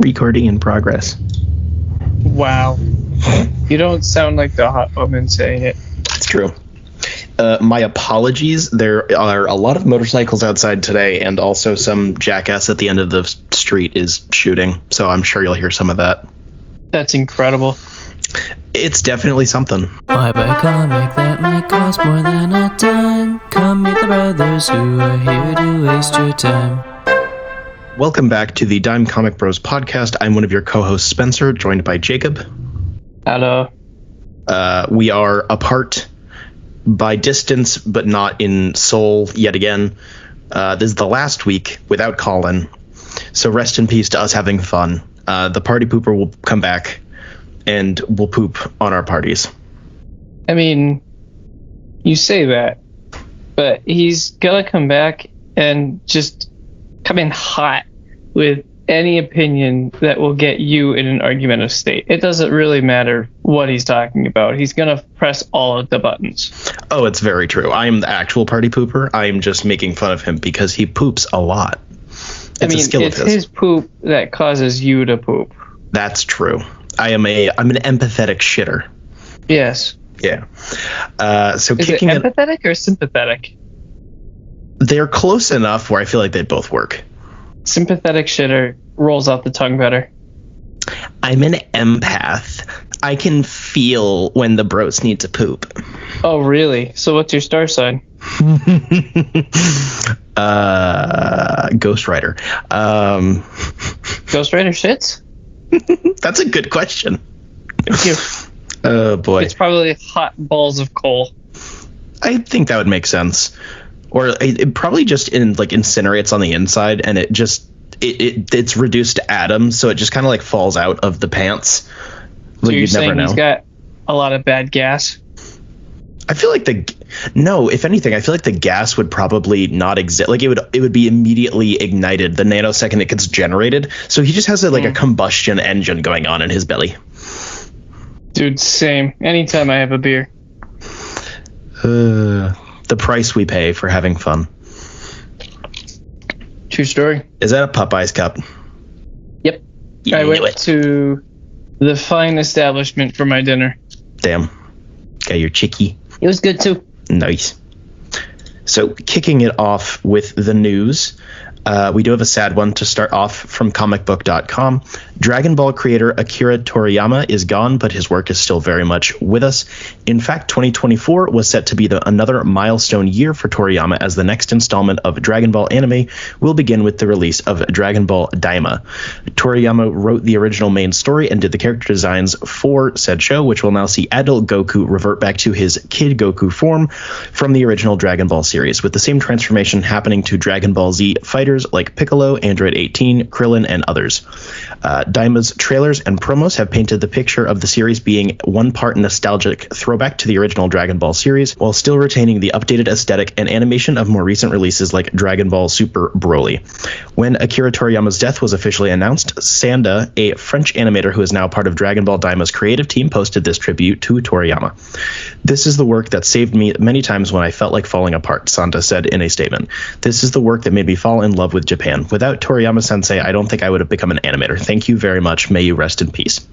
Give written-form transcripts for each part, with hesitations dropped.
Recording in progress. Wow. You don't sound like the hot woman saying it. That's true. My apologies. There are a lot of motorcycles outside today, and also some jackass at the end of the street is shooting, so I'm sure you'll hear some of that. That's incredible. It's definitely something. Why buy a comic that might cost more than a dime? Come meet the brothers who are here to waste your time. Welcome back to the Dime Comic Bros podcast. I'm one of your co-hosts, Spencer, joined by Jacob. Hello. We are apart by distance, but not in soul yet again. This is the last week without Collin, so rest in peace to us having fun. The party pooper will come back, and we'll poop on our parties. I mean, you say that, but he's gonna come back and just come in hot with any opinion that will get you in an argumentative state. It doesn't really matter what he's talking about. He's going to press all of the buttons. Oh, it's very true. I am the actual party pooper. I am just making fun of him because he poops a lot. It's his poop that causes you to poop. That's true. I'm an empathetic shitter. Yes. Yeah. So is kicking it empathetic or sympathetic? They're close enough where I feel like they both work. Sympathetic shitter rolls off the tongue better. I'm an empath. I can feel when the bros need to poop. Oh, really? So what's your star sign? Ghost Rider. Ghost Rider shits? That's a good question. Thank you. Oh, boy. It's probably hot balls of coal. I think that would make sense. Or it probably just incinerates on the inside, and it's reduced to atoms, so it just kind of like falls out of the pants. So you're saying he's got a lot of bad gas? I feel like if anything, I feel like the gas would probably not exist. Like it would be immediately ignited the nanosecond it gets generated. So he just has a combustion engine going on in his belly. Dude, same. Anytime I have a beer. The price we pay for having fun. True story. Is that a Popeyes cup? Yep. I went to the fine establishment for my dinner. Damn. Got your chickie. It was good too. Nice. So kicking it off with the news, we do have a sad one to start off from comicbook.com. Dragon Ball creator Akira Toriyama is gone, but his work is still very much with us. In fact, 2024 was set to be another milestone year for Toriyama, as the next installment of Dragon Ball anime will begin with the release of Dragon Ball Daima. Toriyama wrote the original main story and did the character designs for said show, which will now see adult Goku revert back to his Kid Goku form from the original Dragon Ball series, with the same transformation happening to Dragon Ball Z fighters like Piccolo, Android 18, Krillin, and others. Daima's trailers and promos have painted the picture of the series being one part nostalgic throwback to the original Dragon Ball series, while still retaining the updated aesthetic and animation of more recent releases like Dragon Ball Super Broly. When Akira Toriyama's death was officially announced, Sanda, a French animator who is now part of Dragon Ball Daima's creative team, posted this tribute to Toriyama. "This is the work that saved me many times when I felt like falling apart," Sanda said in a statement. "This is the work that made me fall in love with Japan. Without Toriyama-sensei, I don't think I would have become an animator. Thank you very much. May you rest in peace."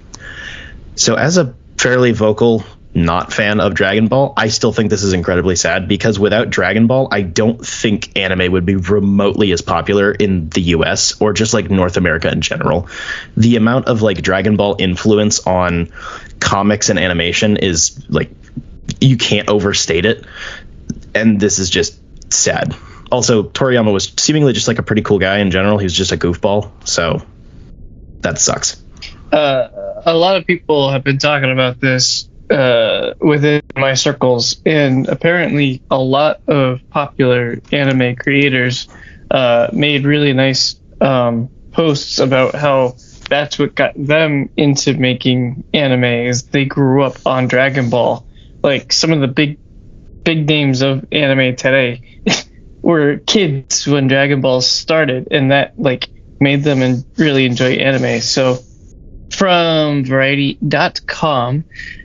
So as a fairly vocal not fan of Dragon Ball, I still think this is incredibly sad, because without Dragon Ball, I don't think anime would be remotely as popular in the US or just like North America in general. The amount of like Dragon Ball influence on comics and animation is like, you can't overstate it. And this is just sad. Also, Toriyama was seemingly just like a pretty cool guy in general. He was just a goofball. So that sucks. A lot of people have been talking about this within my circles, and apparently a lot of popular anime creators made really nice posts about how that's what got them into making anime, is they grew up on Dragon Ball. Like some of the big names of anime today were kids when Dragon Ball started, and that like made them really enjoy anime. So from Variety.com,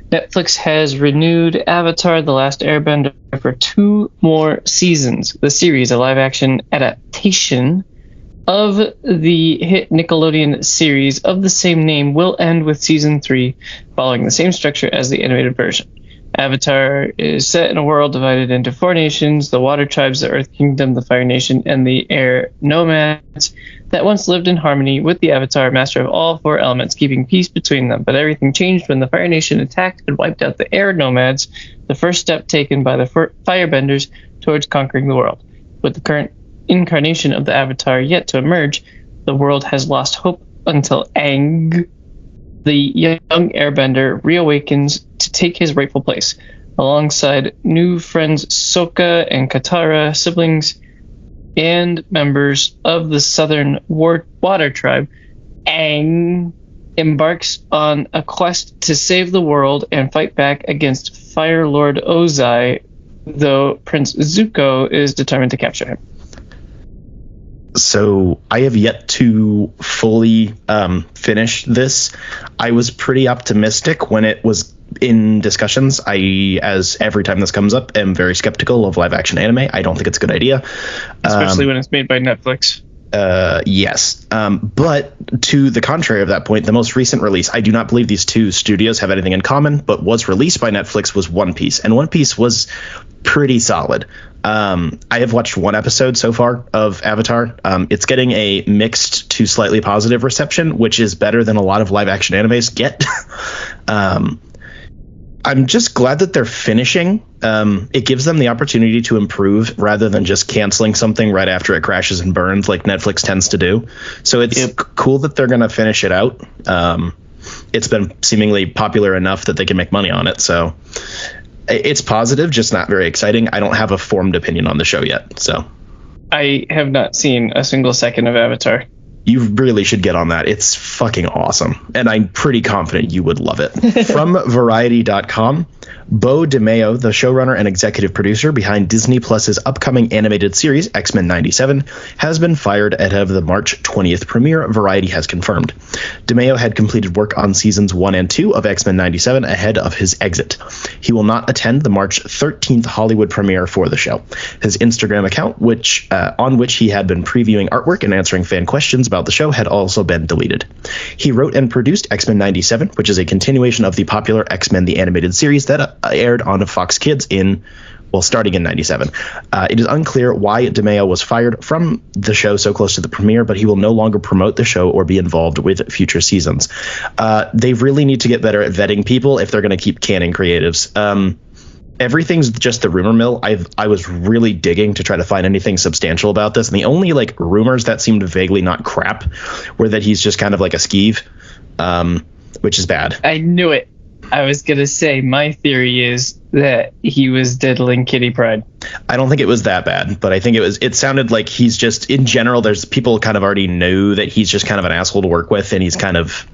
Netflix has renewed Avatar: The Last Airbender for 2 more seasons. The series, a live-action adaptation of the hit Nickelodeon series of the same name will end with season 3, following the same structure as the animated version. Avatar is set in a world divided into 4 nations: the Water Tribes, the Earth Kingdom, the Fire Nation, and the Air Nomads, that once lived in harmony with the Avatar, master of all 4 elements, keeping peace between them. But everything changed when the Fire Nation attacked and wiped out the Air Nomads, the first step taken by the Firebenders towards conquering the world. With the current incarnation of the Avatar yet to emerge, the world has lost hope until Aang, the young airbender, reawakens to take his rightful place. Alongside new friends Sokka and Katara, siblings and members of the Southern Water Tribe, Aang embarks on a quest to save the world and fight back against Fire Lord Ozai, though Prince Zuko is determined to capture him. So I have yet to fully finish this. I was pretty optimistic when it was in discussions. As every time this comes up, am very skeptical of live action anime. I don't think it's a good idea. Especially when it's made by Netflix. Yes. But to the contrary of that point, the most recent release, I do not believe these two studios have anything in common, but was released by Netflix, was One Piece. And One Piece was pretty solid. I have watched 1 episode so far of Avatar. It's getting a mixed to slightly positive reception, which is better than a lot of live action animes get. I'm just glad that they're finishing. It gives them the opportunity to improve rather than just canceling something right after it crashes and burns like Netflix tends to do. So it's cool that they're going to finish it out. It's been seemingly popular enough that they can make money on it. So it's positive, just not very exciting. I don't have a formed opinion on the show yet. So I have not seen a single second of Avatar. You really should get on that. It's fucking awesome. And I'm pretty confident you would love it. From Variety.com, Bo DeMeo, the showrunner and executive producer behind Disney Plus's upcoming animated series, X-Men 97, has been fired ahead of the March 20th premiere, Variety has confirmed. DeMeo had completed work on seasons 1 and 2 of X-Men 97 ahead of his exit. He will not attend the March 13th Hollywood premiere for the show. His Instagram account, on which he had been previewing artwork and answering fan questions about the show, had also been deleted. He wrote and produced X-Men 97, which is a continuation of the popular X-Men the Animated Series that aired on Fox Kids starting in 97. It is unclear why DeMeo was fired from the show so close to the premiere, but he will no longer promote the show or be involved with future seasons. They really need to get better at vetting people if they're going to keep canning creatives. Everything's just the rumor mill. I was really digging to try to find anything substantial about this, and the only rumors that seemed vaguely not crap were that he's just kind of like a skeeve, which is bad. I knew it. I was gonna say my theory is that he was diddling Kitty Pryde. I don't think it was that bad, but I think it sounded like he's just, in general, there's people kind of already know that he's just kind of an asshole to work with, and he's kind of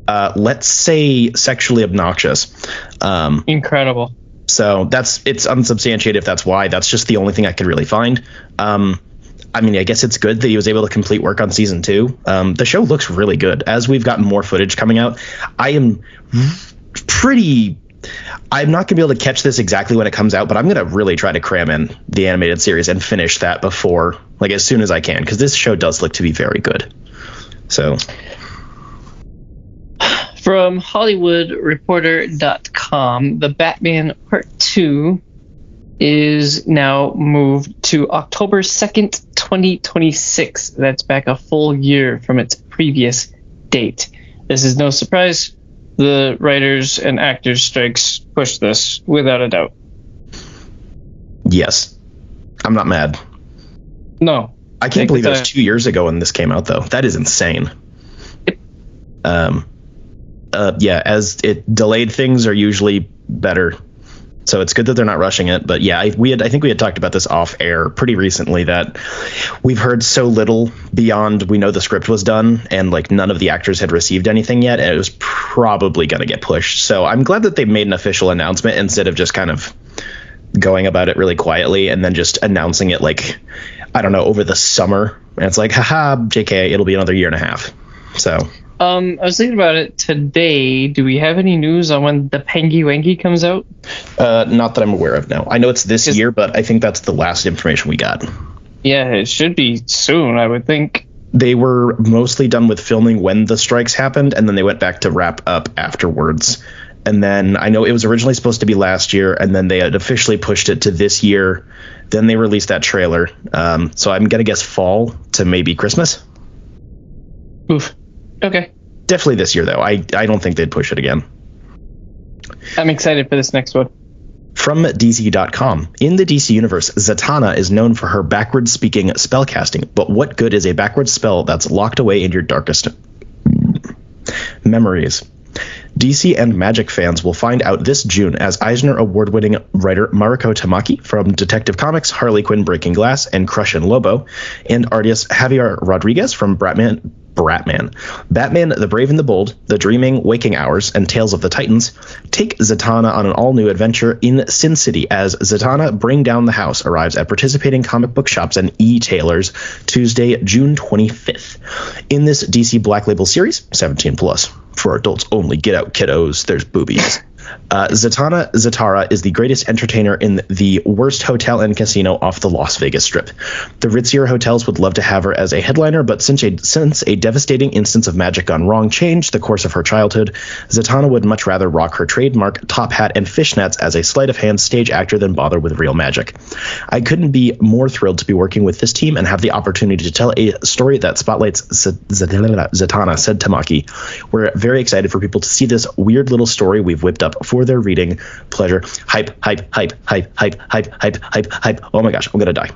let's say sexually obnoxious. Incredible. So it's unsubstantiated if that's why. That's just the only thing I could really find. I mean, I guess it's good that he was able to complete work on season 2. The show looks really good. As we've gotten more footage coming out, I'm not going to be able to catch this exactly when it comes out, but I'm going to really try to cram in the animated series and finish that before, as soon as I can, because this show does look to be very good. So... From HollywoodReporter.com, The Batman Part 2 is now moved to October 2nd, 2026. That's back a full year from its previous date. This is no surprise. The writers and actors strikes pushed this without a doubt. Yes. I'm not mad. No. I can't believe it was 2 years ago when this came out, though. That is insane. As it delayed, things are usually better. So it's good that they're not rushing it. But yeah, I think we had talked about this off air pretty recently, that we've heard so little beyond we know the script was done and none of the actors had received anything yet. And it was probably going to get pushed. So I'm glad that they made an official announcement instead of just kind of going about it really quietly and then just announcing it I don't know, over the summer. And it's haha, JK, it'll be another year and a half. So... I was thinking about it today. Do we have any news on when the Pengy Wangy comes out? Not that I'm aware of, no. I know it's this year, but I think that's the last information we got. Yeah, it should be soon, I would think. They were mostly done with filming when the strikes happened, and then they went back to wrap up afterwards. And then I know it was originally supposed to be last year, and then they had officially pushed it to this year. Then they released that trailer. So I'm going to guess fall to maybe Christmas. Oof. Okay. Definitely this year, though. I don't think they'd push it again. I'm excited for this next one. From DC.com. In the DC universe, Zatanna is known for her backwards-speaking spellcasting, but what good is a backwards spell that's locked away in your darkest memories? DC and Magic fans will find out this June as Eisner Award-winning writer Mariko Tamaki from Detective Comics, Harley Quinn Breaking Glass, and Crush and Lobo, and artist Javier Rodriguez from Batman, The Brave and the Bold, The Dreaming Waking Hours, and Tales of the Titans, take Zatanna on an all-new adventure in Sin City as Zatanna Bring Down the House arrives at participating comic book shops and e-tailers Tuesday, June 25th. In this DC Black Label series, 17 plus, for adults only, get out kiddos, there's boobies. Zatanna Zatara is the greatest entertainer in the worst hotel and casino off the Las Vegas Strip. The ritzier hotels would love to have her as a headliner, but since a devastating instance of magic gone wrong changed the course of her childhood, Zatanna would much rather rock her trademark top hat and fishnets as a sleight of hand stage actor than bother with real magic. I couldn't be more thrilled to be working with this team and have the opportunity to tell a story that spotlights Zatanna, said Tamaki. We're very excited for people to see this weird little story we've whipped up for their reading pleasure. Hype. Oh my gosh, I'm gonna die.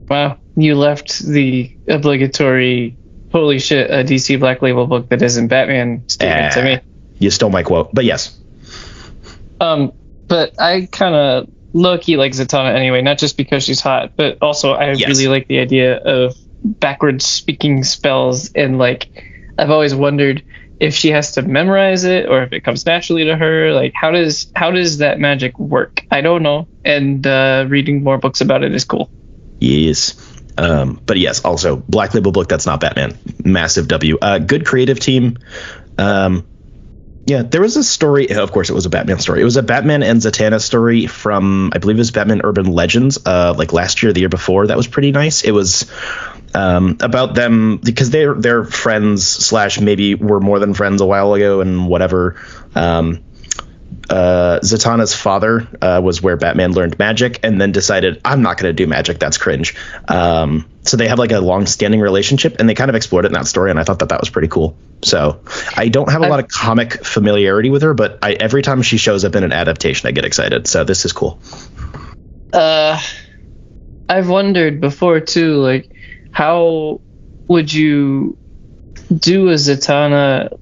Wow, you left the obligatory holy shit, a DC Black Label book that isn't Batman statement to me. You stole my quote, but yes. But I kind of low-key like Zatanna anyway, not just because she's hot, but also I really like the idea of backwards speaking spells, and like I've always wondered if she has to memorize it or if it comes naturally to her. Like how does that magic work? I don't know, and reading more books about it is cool. Yes. But yes, also Black Label book that's not Batman. Massive W. Good creative team. Yeah, there was a story. Of course, it was a Batman story. It was a Batman and Zatanna story from, I believe it was Batman Urban Legends, like last year, the year before. That was pretty nice. It was about them because they're friends / maybe were more than friends a while ago and whatever. Zatanna's father was where Batman learned magic and then decided, I'm not going to do magic. That's cringe. So they have like a long-standing relationship, and they kind of explored it in that story, and I thought that was pretty cool. So I don't have a lot of comic familiarity with her, but every time she shows up in an adaptation, I get excited. So this is cool. I've wondered before too, like how would you do a Zatanna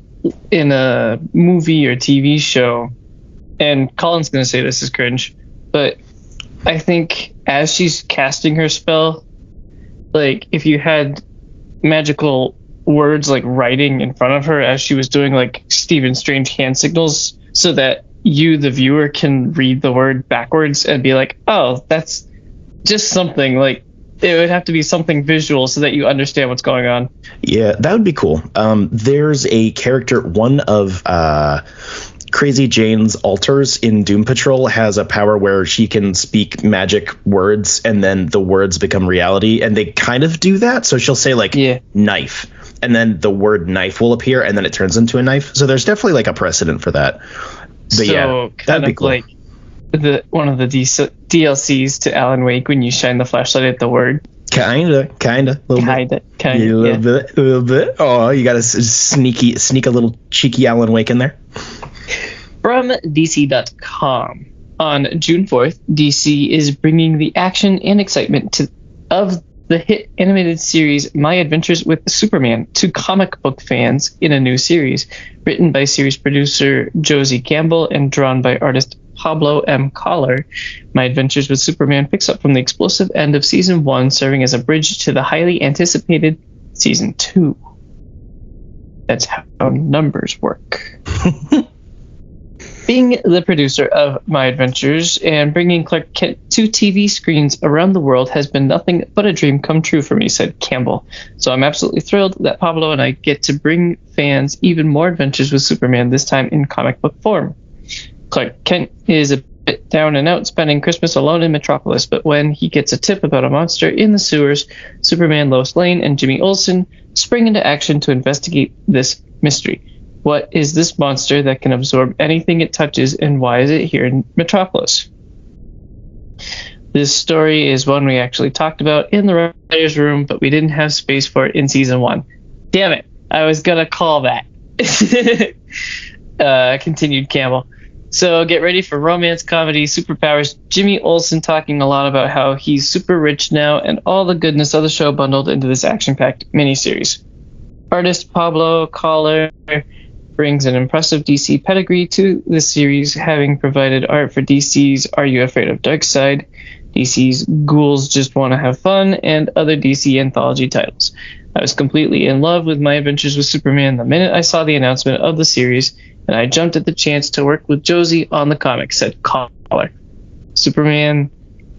in a movie or TV show? And Colin's going to say this is cringe, but I think as she's casting her spell, like if you had magical words like writing in front of her as she was doing like Stephen Strange hand signals, so that you, the viewer, can read the word backwards and be like, oh, that's just something. Like it would have to be something visual so that you understand what's going on. Yeah, that would be cool. There's a character, one of Crazy Jane's alters in Doom Patrol has a power where she can speak magic words and then the words become reality, and they kind of do that. So she'll say like knife, and then the word knife will appear and then it turns into a knife. So there's definitely like a precedent for that. But so yeah, that'd be cool. Like one of the DLCs to Alan Wake when you shine the flashlight at the word. Kinda, little bit. Oh, you gotta sneak a little cheeky Alan Wake in there. From DC.com. On June 4th, DC is bringing the action and excitement of the hit animated series My Adventures with Superman to comic book fans in a new series. Written by series producer Josie Campbell and drawn by artist Pablo M. Collar, My Adventures with Superman picks up from the explosive end of Season 1, serving as a bridge to the highly anticipated Season 2. That's how numbers work. Being the producer of My Adventures and bringing Clark Kent to TV screens around the world has been nothing but a dream come true for me, said Campbell. So I'm absolutely thrilled that Pablo and I get to bring fans even more adventures with Superman, this time in comic book form. Clark Kent is a down and out spending Christmas alone in Metropolis, but when he gets a tip about a monster in the sewers, Superman, Lois Lane, and Jimmy Olsen spring into action to investigate this mystery. What is this monster that can absorb anything it touches, and why is it here in Metropolis? This story is one we actually talked about in the writer's room, but we didn't have space for it in season 1. Damn it, I was gonna call that. Continued Campbell. So get ready for romance, comedy, superpowers, Jimmy Olsen talking a lot about how he's super rich now, and all the goodness of the show bundled into this action-packed miniseries. Artist Pablo Collin brings an impressive DC pedigree to the series, having provided art for DC's Are You Afraid of Darkseid, DC's Ghouls Just Want to Have Fun, and other DC anthology titles. I was completely in love with My Adventures with Superman the minute I saw the announcement of the series, and I jumped at the chance to work with Josie on the comic, said Collin. Superman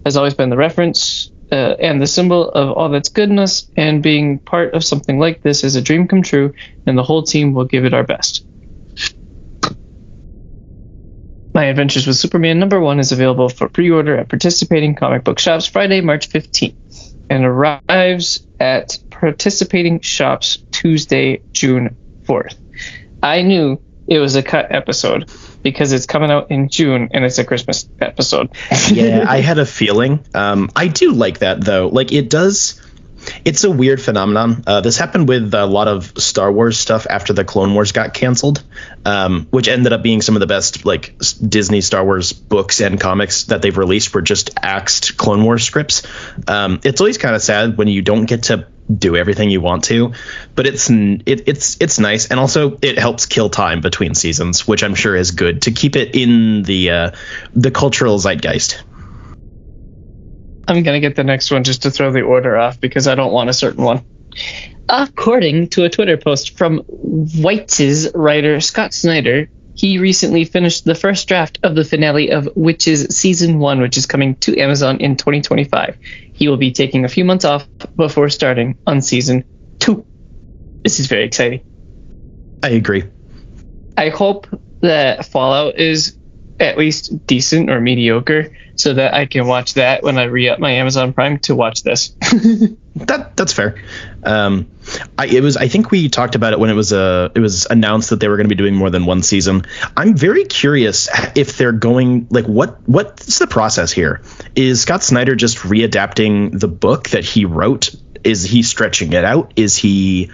has always been the reference and the symbol of all that's good in us, and being part of something like this is a dream come true, and the whole team will give it our best. My Adventures with Superman #1 is available for pre-order at participating comic book shops Friday, March 15th, and arrives at participating shops Tuesday, June 4th. I knew it was a cut episode because it's coming out in June and it's a Christmas episode. Yeah, I had a feeling. I do like that, though. Like, it's a weird phenomenon. This happened with a lot of Star Wars stuff after the Clone Wars got canceled, which ended up being some of the best like Disney Star Wars books and comics that they've released were just axed Clone Wars scripts. It's always kind of sad when you don't get to do everything you want to, but it's nice, and also it helps kill time between seasons, which I'm sure is good to keep it in the cultural zeitgeist. I'm going to get the next one just to throw the order off because I don't want a certain one. According to a Twitter post from White's writer Scott Snyder, he recently finished the first draft of the finale of Witches Season 1, which is coming to Amazon in 2025. He will be taking a few months off before starting on Season 2. This is very exciting. I agree. I hope that Fallout is at least decent or mediocre, so that I can watch that when I re-up my Amazon Prime to watch this. That's fair. I think we talked about it when it was announced that they were going to be doing more than one season. I'm very curious if they're going, like, what's the process here? Is Scott Snyder just readapting the book that he wrote? Is he stretching it out? Is he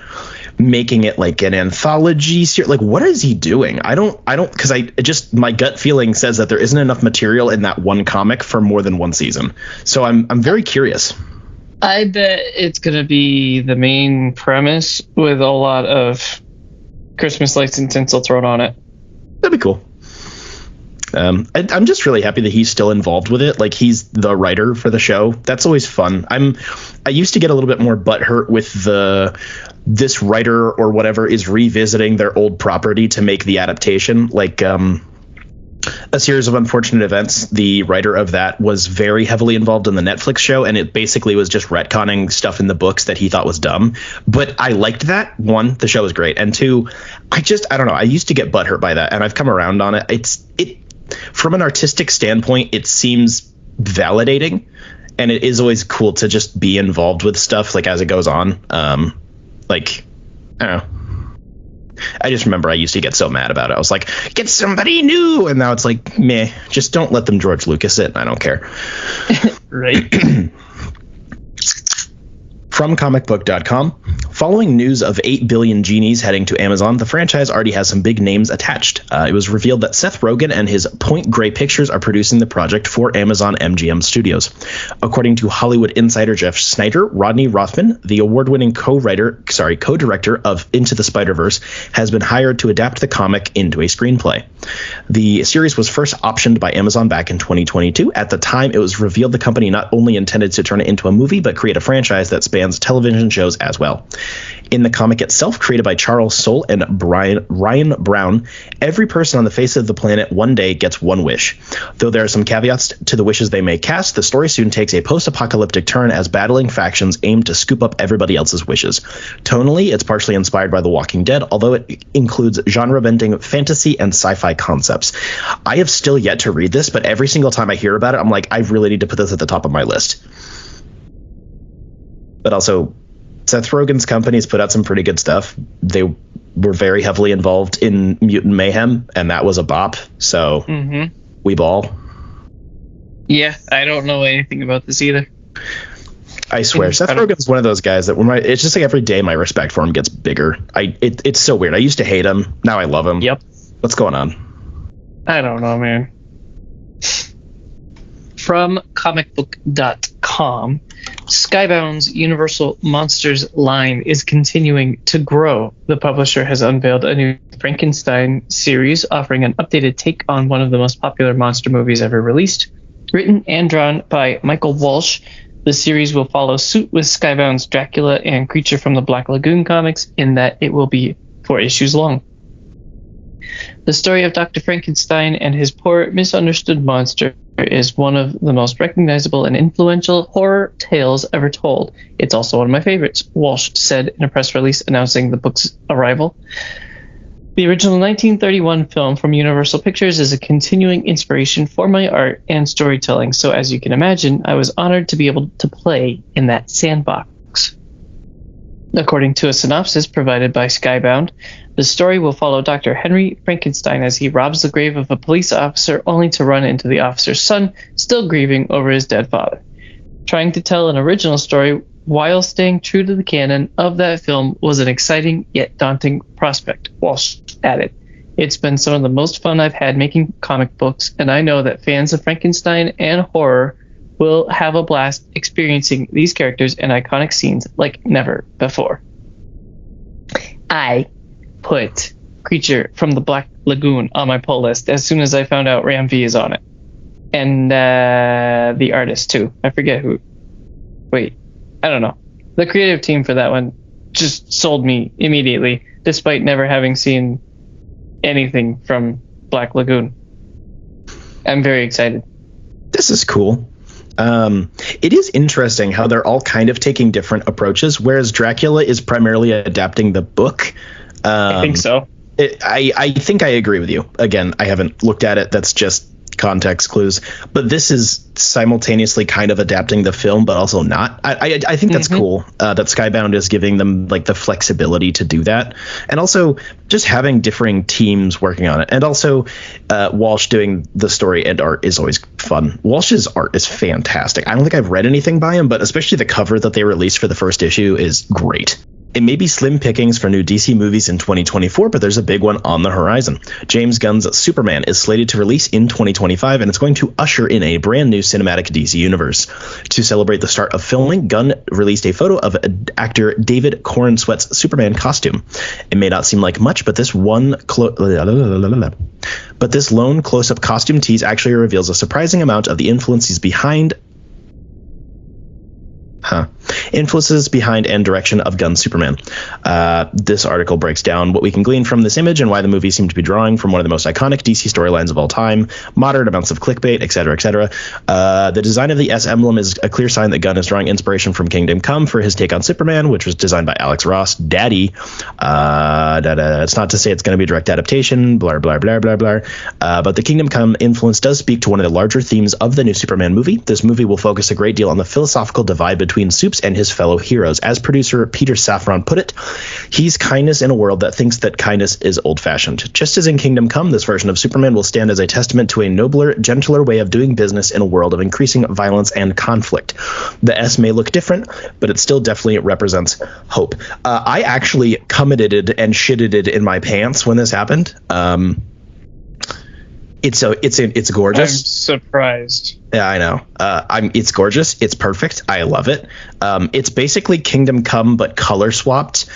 making it like an anthology series? Like, what is he doing? I don't, because my gut feeling says that there isn't enough material in that one comic for more than one season. So I'm very curious. I bet it's going to be the main premise with a lot of Christmas lights and tinsel thrown on it. That'd be cool. I'm just really happy that he's still involved with it. Like, he's the writer for the show. That's always fun. I used to get a little bit more butthurt with this writer or whatever is revisiting their old property to make the adaptation. Like, A Series of Unfortunate Events, the writer of that was very heavily involved in the Netflix show, and it basically was just retconning stuff in the books that he thought was dumb. But I liked that. One, the show was great, and two, I don't know. I used to get butthurt by that, and I've come around on it. From an artistic standpoint, it seems validating, and it is always cool to just be involved with stuff like as it goes on. Like, I don't know. I just remember I used to get so mad about it. I was like, get somebody new. And now it's like, meh, just don't let them George Lucas it. I don't care. Right. From comicbook.com, following news of 8 billion genies heading to Amazon, the franchise already has some big names attached. It was revealed that Seth Rogen and his Point Grey Pictures are producing the project for Amazon MGM Studios. According to Hollywood insider Jeff Snyder, Rodney Rothman, the award-winning co-director of Into the Spider-Verse, has been hired to adapt the comic into a screenplay. The series was first optioned by Amazon back in 2022. At the time, it was revealed the company not only intended to turn it into a movie, but create a franchise that spans band's television shows as well. In the comic itself, created by Charles Soule and Ryan Brown, every person on the face of the planet one day gets one wish. Though there are some caveats to the wishes they may cast, the story soon takes a post-apocalyptic turn as battling factions aim to scoop up everybody else's wishes. Tonally, it's partially inspired by The Walking Dead, although it includes genre-bending fantasy and sci-fi concepts. I have still yet to read this, but every single time I hear about it, I'm like, I really need to put this at the top of my list. But also, Seth Rogen's companies put out some pretty good stuff. They were very heavily involved in Mutant Mayhem, and that was a bop. So we ball. Yeah, I don't know anything about this either. I swear, Seth Rogen's one of those guys that it's just like every day my respect for him gets bigger. It's so weird. I used to hate him. Now I love him. Yep. What's going on? I don't know, man. From comicbook.com, Skybound's Universal Monsters line is continuing to grow. The publisher has unveiled a new Frankenstein series offering an updated take on one of the most popular monster movies ever released. Written and drawn by Michael Walsh, the series will follow suit with Skybound's Dracula and Creature from the Black Lagoon comics in that it will be 4 issues long. The story of Dr. Frankenstein and his poor, misunderstood monster is one of the most recognizable and influential horror tales ever told. It's also one of my favorites, Walsh said in a press release announcing the book's arrival. The original 1931 film from Universal Pictures is a continuing inspiration for my art and storytelling, so as you can imagine, I was honored to be able to play in that sandbox. According to a synopsis provided by Skybound, the story will follow Dr. Henry Frankenstein as he robs the grave of a police officer only to run into the officer's son, still grieving over his dead father. Trying to tell an original story while staying true to the canon of that film was an exciting yet daunting prospect, Walsh added. It's been some of the most fun I've had making comic books, and I know that fans of Frankenstein and horror will have a blast experiencing these characters and iconic scenes like never before. I put Creature from the Black Lagoon on my pull list as soon as I found out Ram V is on it. And the artist, too. I forget who. Wait, I don't know. The creative team for that one just sold me immediately, despite never having seen anything from Black Lagoon. I'm very excited. This is cool. It is interesting how they're all kind of taking different approaches, whereas Dracula is primarily adapting the book. I think so. I think I agree with you. Again, I haven't looked at it. That's just context clues. But this is simultaneously kind of adapting the film, but also not. I think that's cool that Skybound is giving them like the flexibility to do that. And also just having differing teams working on it. And also Walsh doing the story and art is always fun. Walsh's art is fantastic. I don't think I've read anything by him, but especially the cover that they released for the first issue is great. It may be slim pickings for new DC movies in 2024, but there's a big one on the horizon. James Gunn's Superman is slated to release in 2025, and it's going to usher in a brand new cinematic DC universe. To celebrate the start of filming, Gunn released a photo of actor David Corenswet's Superman costume. It may not seem like much, but this lone close-up costume tease actually reveals a surprising amount of the influences behind and direction of Gunn's Superman. This article breaks down what we can glean from this image and why the movie seemed to be drawing from one of the most iconic DC storylines of all time, moderate amounts of clickbait, etc., etc. The design of the S emblem is a clear sign that Gunn is drawing inspiration from Kingdom Come for his take on Superman, which was designed by Alex Ross. Daddy. It's not to say it's going to be a direct adaptation, blah, blah, blah, blah, blah. But the Kingdom Come influence does speak to one of the larger themes of the new Superman movie. This movie will focus a great deal on the philosophical divide between Supes and his fellow heroes. As producer Peter Safran put it, he's kindness in a world that thinks that kindness is old-fashioned. Just as in Kingdom Come, this version of Superman will stand as a testament to a nobler, gentler way of doing business in a world of increasing violence and conflict. The S may look different, but it still definitely represents hope. I actually commented and shitted in my pants when this happened. It's gorgeous. I'm surprised. Yeah, I know. It's gorgeous. It's perfect. I love it. It's basically Kingdom Come, but color swapped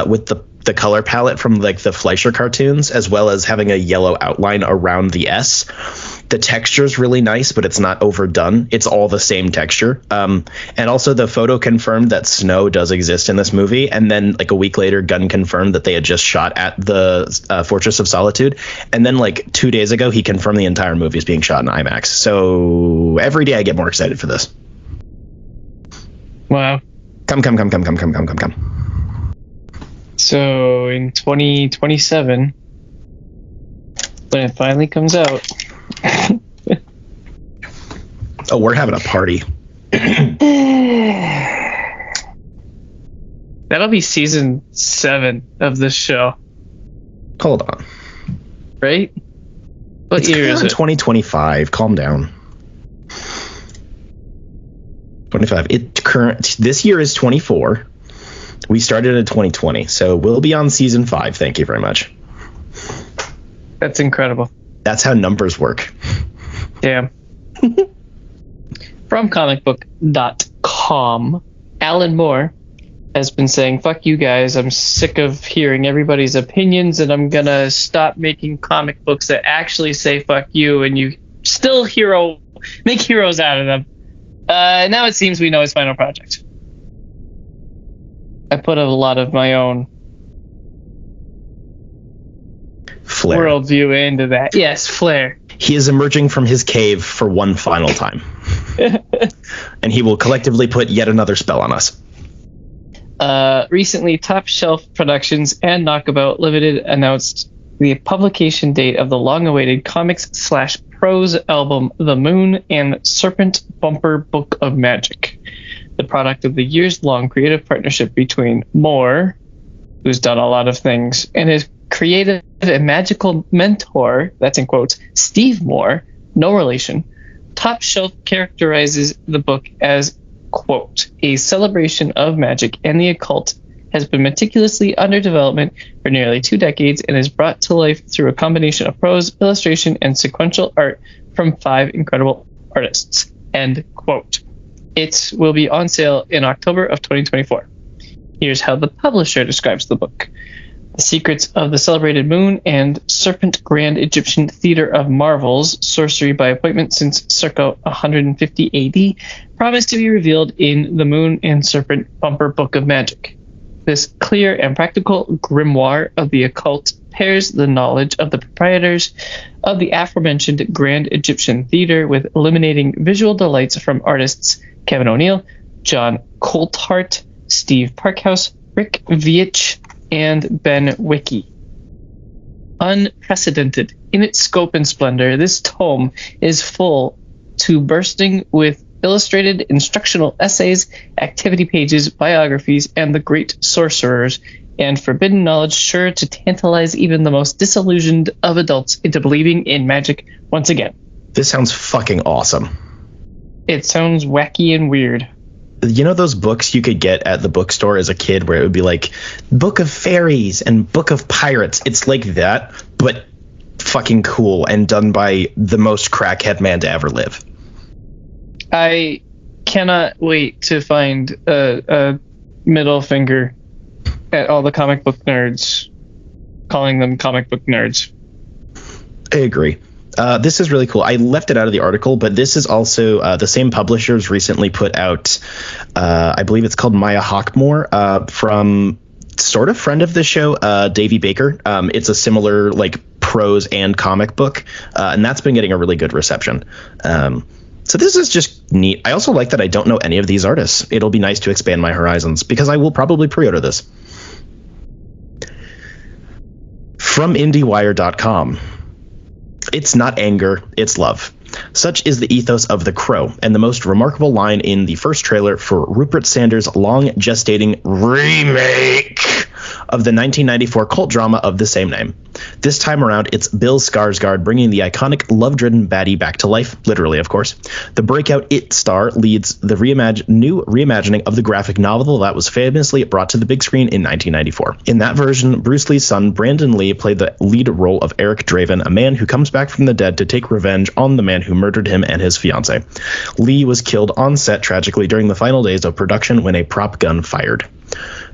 with the color palette from like the Fleischer cartoons, as well as having a yellow outline around the S. The texture's really nice, but it's not overdone. It's all the same texture. And also the photo confirmed that snow does exist in this movie. And then like a week later, Gunn confirmed that they had just shot at the Fortress of Solitude. And then like 2 days ago, he confirmed the entire movie is being shot in IMAX. So every day I get more excited for this. Wow. Come. So in 2027, when it finally comes out. Oh, we're having a party. That'll be season 7 of this show. Hold on. Right? What It's year is it? 2025. Calm down. 25. This year is 24. We started in 2020, so we'll be on season 5. Thank you very much. That's incredible. That's how numbers work. Damn. From comicbook.com, Alan Moore has been saying, fuck you guys, I'm sick of hearing everybody's opinions, and I'm gonna stop making comic books that actually say fuck you, and you still make heroes out of them. Now it seems we know his final project. I put a lot of my own Flair. worldview into that. Yes, flair. He is emerging from his cave for one final time. And he will collectively put yet another spell on us. Recently, Top Shelf Productions and Knockabout Limited announced the publication date of the long-awaited comics/prose album The Moon and Serpent Bumper Book of Magic, the product of the years-long creative partnership between Moore, who's done a lot of things, and his creative and magical mentor, that's in quotes, Steve Moore, no relation. Top Shelf characterizes the book as, quote, a celebration of magic and the occult, has been meticulously under development for nearly 2 decades and is brought to life through a combination of prose, illustration, and sequential art from 5 incredible artists, end quote. It will be on sale in October of 2024. Here's how the publisher describes the book. The secrets of the celebrated Moon and Serpent Grand Egyptian Theater of Marvels, sorcery by appointment since circa 150 AD, promise to be revealed in the Moon and Serpent Bumper Book of Magic. This clear and practical grimoire of the occult pairs the knowledge of the proprietors of the aforementioned Grand Egyptian Theater with illuminating visual delights from artists Kevin O'Neill, John Coulthart, Steve Parkhouse, Rick Veitch, and Ben Wiki. Unprecedented in its scope and splendor, this tome is full to bursting with illustrated instructional essays, activity pages, biographies, and the great sorcerers, and forbidden knowledge sure to tantalize even the most disillusioned of adults into believing in magic once again. This sounds fucking awesome. It sounds wacky and weird. You know those books you could get at the bookstore as a kid where it would be like Book of Fairies and Book of Pirates? It's like that, but fucking cool and done by the most crackhead man to ever live. I cannot wait to find a middle finger at all the comic book nerds, calling them comic book nerds. I agree. This is really cool. I left it out of the article, but this is also the same publishers recently put out, I believe it's called Maya Hawkmore, from sort of friend of the show, Davey Baker. It's a similar like prose and comic book, and that's been getting a really good reception. So this is just neat. I also like that I don't know any of these artists. It'll be nice to expand my horizons because I will probably pre-order this. From IndieWire.com. It's not anger, it's love. Such is the ethos of The Crow, and the most remarkable line in the first trailer for Rupert Sanders' long-gestating remake of the 1994 cult drama of the same name. This time around, it's Bill Skarsgård bringing the iconic love-driven baddie back to life, literally, of course. The breakout It star leads the new reimagining of the graphic novel that was famously brought to the big screen in 1994. In that version, Bruce Lee's son, Brandon Lee, played the lead role of Eric Draven, a man who comes back from the dead to take revenge on the man who murdered him and his fiancée. Lee was killed on set tragically during the final days of production when a prop gun fired.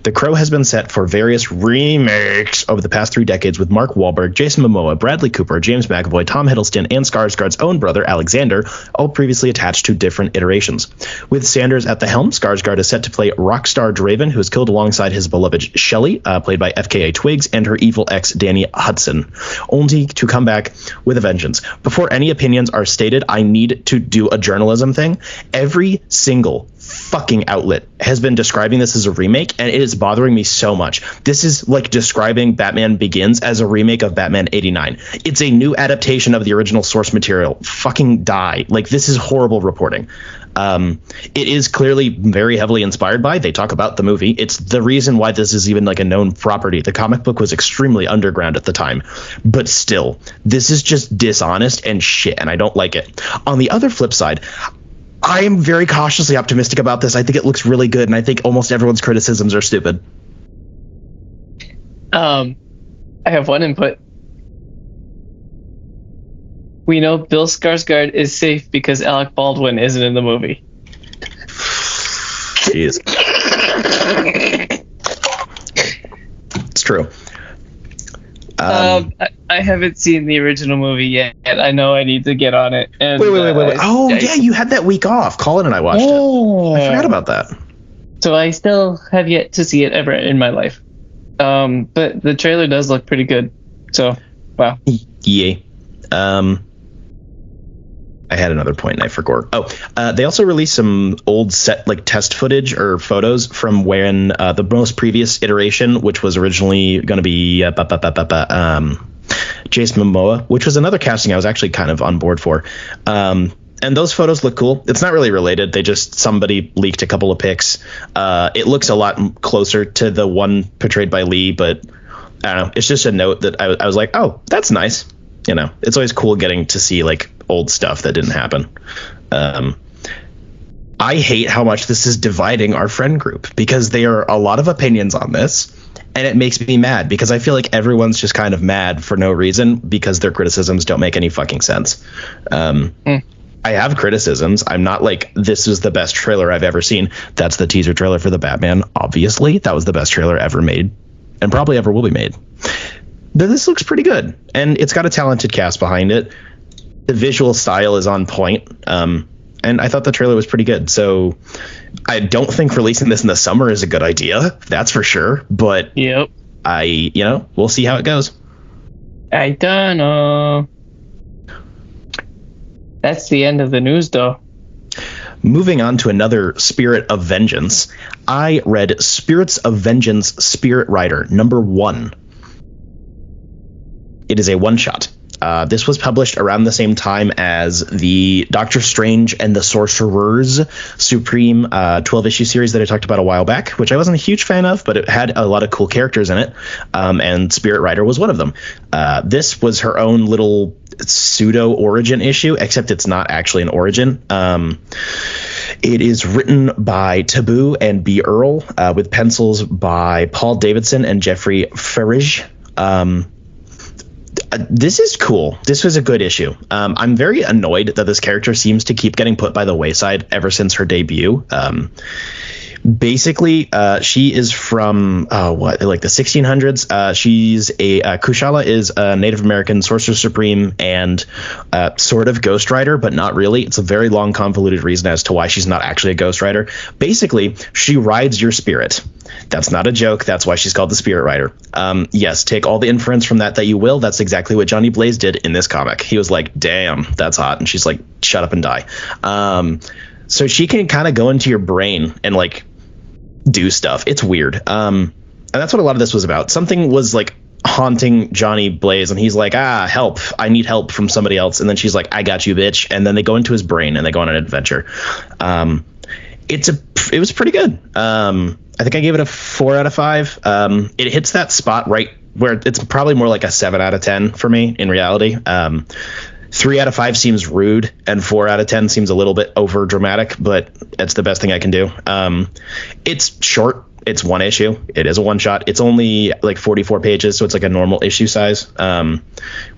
The Crow has been set for various remakes over the past 3 decades with Mark Wahlberg, Jason Momoa, Bradley Cooper, James McAvoy, Tom Hiddleston, and Skarsgård's own brother, Alexander, all previously attached to different iterations. With Sanders at the helm, Skarsgård is set to play Rockstar Draven, who is killed alongside his beloved Shelley, played by FKA Twigs, and her evil ex, Danny Hudson, only to come back with a vengeance. Before any opinions are stated, I need to do a journalism thing. Every single fucking outlet has been describing this as a remake, and it is bothering me so much. This is like describing Batman Begins as a remake of Batman 89. It's a new adaptation of the original source material. Fucking die. Like, this is horrible reporting. It is clearly very heavily inspired by, they talk about the movie. It's the reason why this is even like a known property. The comic book was extremely underground at the time, but still, this is just dishonest and shit, and I don't like it. On the other flip side, I am very cautiously optimistic about this. I think it looks really good, and I think almost everyone's criticisms are stupid. I have one input. We know Bill Skarsgård is safe because Alec Baldwin isn't in the movie. Jeez. It's true. I haven't seen the original movie yet. I know I need to get on it. And, wait. Oh, yeah, you had that week off. Collin and I watched it. I forgot about that. So I still have yet to see it ever in my life. But the trailer does look pretty good. So, wow. Yeah. I had another point and I forgot. They also released some old set like test footage or photos from when the most previous iteration, which was originally going to be Jason Momoa, which was another casting I was actually kind of on board for. And those photos look cool. It's not really related. Somebody leaked a couple of pics. It looks a lot closer to the one portrayed by Lee, but I don't know. It's just a note that I was like, oh, that's nice. You know, it's always cool getting to see like old stuff that didn't happen. I hate how much this is dividing our friend group because there are a lot of opinions on this, and it makes me mad because I feel like everyone's just kind of mad for no reason because their criticisms don't make any fucking sense. I have criticisms. I'm not like, this is the best trailer I've ever seen. That's the teaser trailer for the Batman. Obviously, that was the best trailer ever made and probably ever will be made. But this looks pretty good, and it's got a talented cast behind it. The visual style is on point, and I thought the trailer was pretty good. So I don't think releasing this in the summer is a good idea. That's for sure. But yep, we'll see how it goes. I don't know. That's the end of the news, though. Moving on to another Spirit of Vengeance, I read Spirits of Vengeance Spirit Rider #1. It is a one-shot. This was published around the same time as the Doctor Strange and the Sorcerer's Supreme 12-issue series that I talked about a while back, which I wasn't a huge fan of, but it had a lot of cool characters in it, and Spirit Rider was one of them. This was her own little pseudo-origin issue, except it's not actually an origin. It is written by Taboo and B. Earl, with pencils by Paul Davidson and Jeffrey Ferrige. This is cool. This was a good issue. I'm very annoyed that this character seems to keep getting put by the wayside ever since her debut. Basically, she is from the 1600s. She's Kushala is a Native American sorcerer supreme and sort of Ghost Rider, but not really. It's a very long, convoluted reason as to why she's not actually a Ghost Rider. Basically, she rides your spirit. That's not a joke. That's why she's called the Spirit Rider. Yes, take all the inference from that you will. That's exactly what Johnny Blaze did in this comic. He was like, damn, that's hot. And she's like, shut up and die. So she can kind of go into your brain and like do stuff. It's weird. And that's what a lot of this was about. Something was like haunting Johnny Blaze and he's like, help, I need help from somebody else. And then she's like, I got you, bitch. And then they go into his brain and they go on an adventure. It was pretty good. I think I gave it a 4 out of 5. It hits that spot right where it's probably more like a 7 out of 10 for me in reality. 3 out of 5 seems rude and 4 out of 10 seems a little bit over dramatic, but it's the best thing I can do. It's short. It's one issue. It is a one shot. It's only like 44 pages, so it's like a normal issue size. But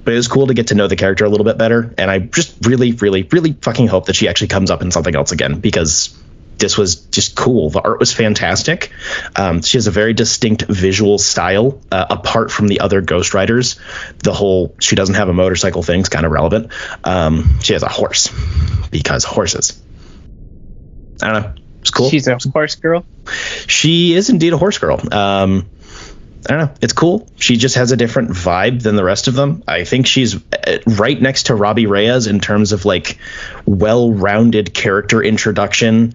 it was cool to get to know the character a little bit better. And I just really, really, really fucking hope that she actually comes up in something else again, because this was just cool. The art was fantastic. She has a very distinct visual style, apart from the other Ghost Riders. The whole she doesn't have a motorcycle thing's kind of relevant. She has a horse because horses. I don't know. It's cool. She's a horse girl. She is indeed a horse girl. I don't know. It's cool. She just has a different vibe than the rest of them. I think she's right next to Robbie Reyes in terms of like well-rounded character introduction,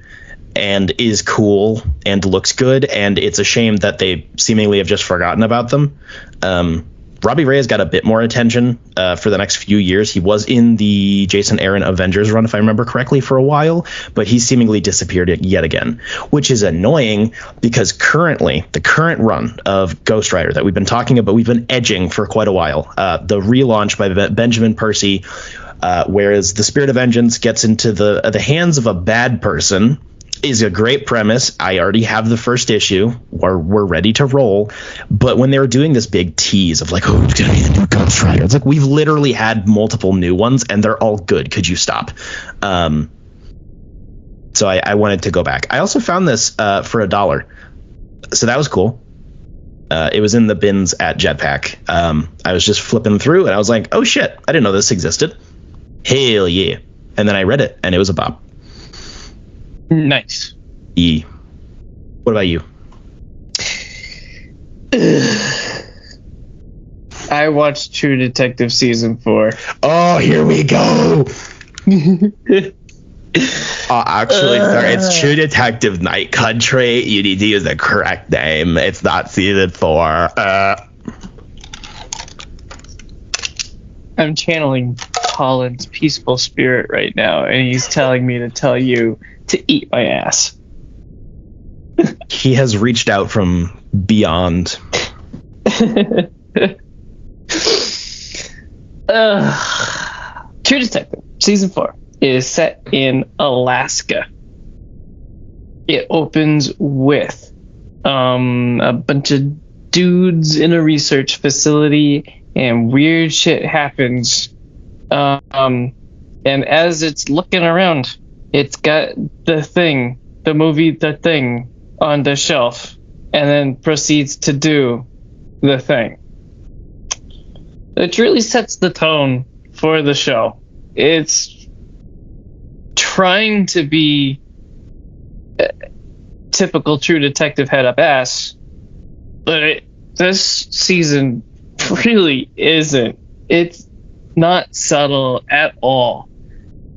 and is cool and looks good. And it's a shame that they seemingly have just forgotten about them. Robbie Reyes got a bit more attention for the next few years. He was in the Jason Aaron Avengers run, if I remember correctly, for a while, but he seemingly disappeared yet again, which is annoying because currently the current run of Ghost Rider that we've been talking about, we've been edging for quite a while. The relaunch by Benjamin Percy, whereas the Spirit of Vengeance gets into the hands of a bad person, is a great premise. I already have the first issue. We're ready to roll. But when they were doing this big tease of like, oh, it's going to be the new Ghost Rider, it's like we've literally had multiple new ones and they're all good. Could you stop? So I wanted to go back. I also found this for $1. So that was cool. It was in the bins at Jetpack. I was just flipping through and I was like, oh shit, I didn't know this existed. Hell yeah. And then I read it and it was a bop. Nice. What about you? I watched True Detective season 4. Oh, here we go. Actually, sorry, it's True Detective Night Country. You need to use the correct name. It's not season 4. I'm channeling Collin's peaceful spirit right now, and he's telling me to tell you to eat my ass. He has reached out from beyond. True Detective season 4 is set in Alaska. It opens with a bunch of dudes in a research facility, and weird shit happens. And as it's looking around, it's got the movie The Thing on the shelf, and then proceeds to do The Thing. It really sets the tone for the show. It's trying to be typical True Detective head up ass, but this season really isn't. It's not subtle at all.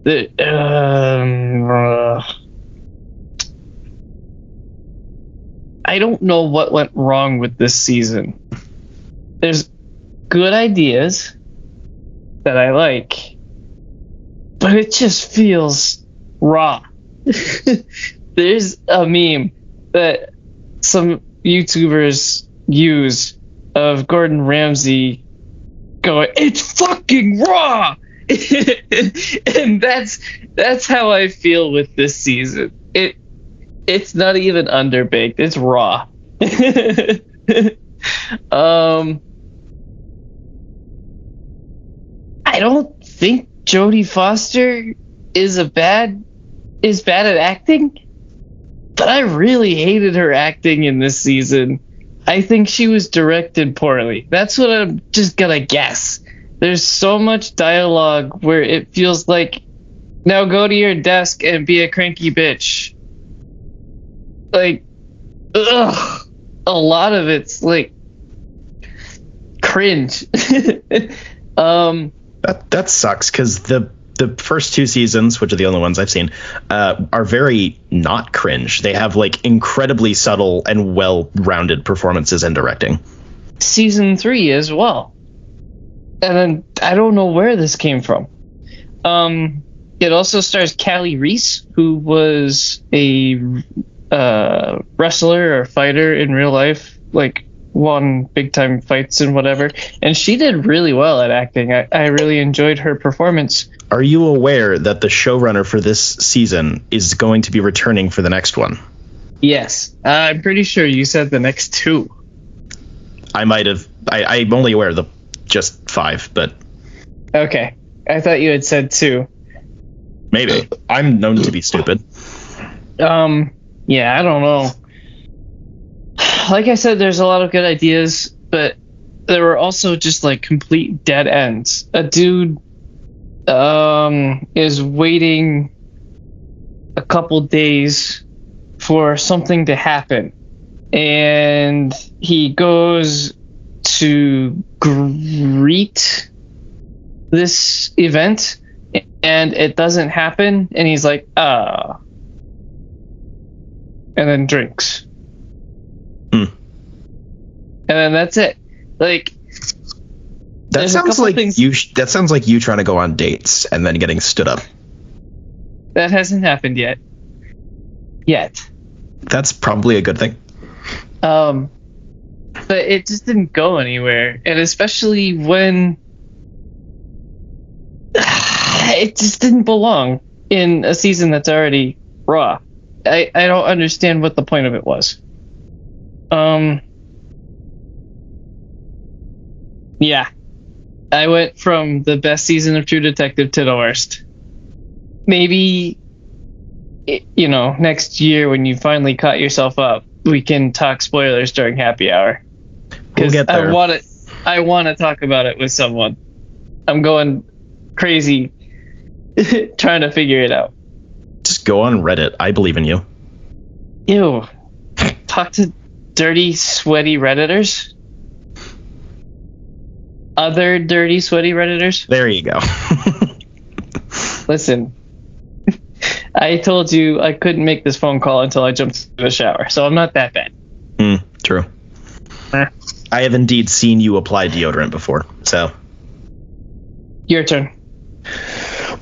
I don't know what went wrong with this season. There's good ideas that I like, but it just feels raw. There's a meme that some YouTubers use of Gordon Ramsay going, "It's fucking raw." And that's how I feel with this season. It's not even underbaked. It's raw. I don't think Jodie Foster is bad at acting, but I really hated her acting in this season. I think she was directed poorly. That's what I'm just gonna guess. There's so much dialogue where it feels like, now go to your desk and be a cranky bitch. Like, ugh. A lot of it's like cringe. That sucks because the first two seasons, which are the only ones I've seen, are very not cringe. They have like incredibly subtle and well-rounded performances and directing. Season 3 as well. And then I don't know where this came from. It also stars Callie Reese, who was a wrestler or fighter in real life, like won big time fights and whatever. And she did really well at acting. I really enjoyed her performance. Are you aware that the showrunner for this season is going to be returning for the next one? Yes. I'm pretty sure you said the next 2. I might have. I'm only aware of the just 5, but okay. I thought you had said 2. Maybe. I'm known to be stupid. Yeah, I don't know. Like I said, there's a lot of good ideas, but there were also just like complete dead ends. A dude is waiting a couple days for something to happen, and he goes to greet this event, and it doesn't happen, and he's like, and then drinks. And then that's it. Like, that sounds like that sounds like you trying to go on dates and then getting stood up. That hasn't happened yet. That's probably a good thing. But it just didn't go anywhere, and especially when it just didn't belong in a season that's already raw. I don't understand what the point of it was. Yeah, I went from the best season of True Detective to the worst. Maybe, next year when you finally caught yourself up, we can talk spoilers during happy hour. We'll get there. I want to talk about it with someone. I'm going crazy trying to figure it out. Just go on Reddit. I believe in you. Ew. Talk to dirty, sweaty Redditors? Other dirty, sweaty Redditors? There you go. Listen, I told you I couldn't make this phone call until I jumped into the shower, so I'm not that bad. True. I have indeed seen you apply deodorant before, so. Your turn.